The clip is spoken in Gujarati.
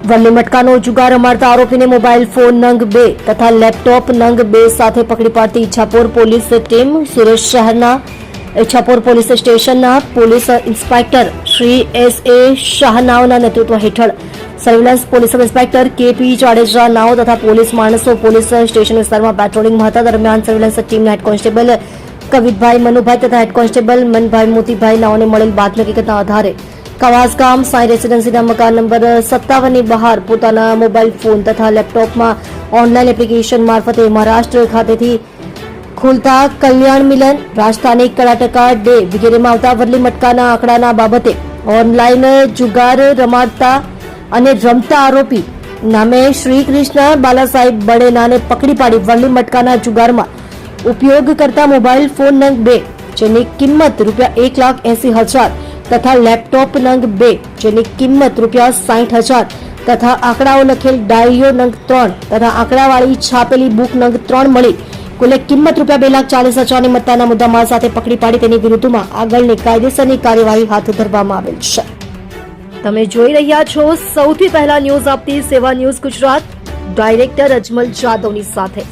વલ્લી મટકાનો જુગાર રમાડતા આરોપીને મોબાઈલ ફોન નંગ 2 તથા લેપટોપ નંગ 2 સાથે પકડી પાડતી ઈચ્છાપોર પોલીસ ટીમ સુરત શહેરના ઈચ્છાપોર પોલીસ સ્ટેશનના પોલીસ ઇન્સ્પેક્ટર શ્રી S.A. શાહનાવના નેતૃત્વ હેઠળ surveillance police sub inspector K.P. Jadeja નાવ તથા પોલીસ માણસો પોલીસ સ્ટેશન વિસ્તારમાં પેટ્રોલિંગમાં હતા। દરમિયાન સર્વેલન્સ ટીમના હેડ કોન્સ્ટેબલ કવિતભાઈ મનુભાઈ તથા હેડ કોન્સ્ટેબલ મનભાઈ મોતીભાઈ નાઓને મળેલ બાતમી હકીકતના આધારે કવાસ ગામ સાઈ રેસીડેન્સીના મકાન નંબર 57 ની બહાર પોતાના મોબાઈલ ફોન તથા લેપટોપમાં ઓનલાઈન એપ્લિકેશન મારફતે મહારાષ્ટ્ર ખાતેથી ખુલતા કલ્યાણ મિલન રાજસ્થાની કર્ણાટકા ડે વગેરેમાં આવતા વલ્લી મટકાના આંકડાના બાબતે ઓનલાઈન જુગાર રમાડતા અને રમતા આરોપી નામે શ્રીકૃષ્ણ બાલાસાહેબ બડેનાને પકડી પાડી વલ્લી મટકાના જુગારમાં ઉપયોગ કરતા મોબાઈલ ફોન નંગ 2 જેની કિંમત ₹1,80,000 तथा लैपटॉप नंग 2 जेनी किंमत ₹60,000 तथा आंकड़ाओ लखेल डायरीओ नंग 3 तथा आंकड़ावाड़ी छापेली बुक नंग 3 मळी कुल किंमत ₹2,40,000 ની મત્તાના મુદ્દામાલ સાથે પકડી પાડી તેની વિરુદ્ધમાં આગળની કાયદેસરની કાર્યવાહી હાથ ધરવામાં આવેલ છે। તમે જોઈ રહ્યા છો સૌથી પહેલા ન્યૂઝ આપતી સેવા ન્યૂઝ ગુજરાત ડાયરેક્ટર અજમલ જાદવની સાથે।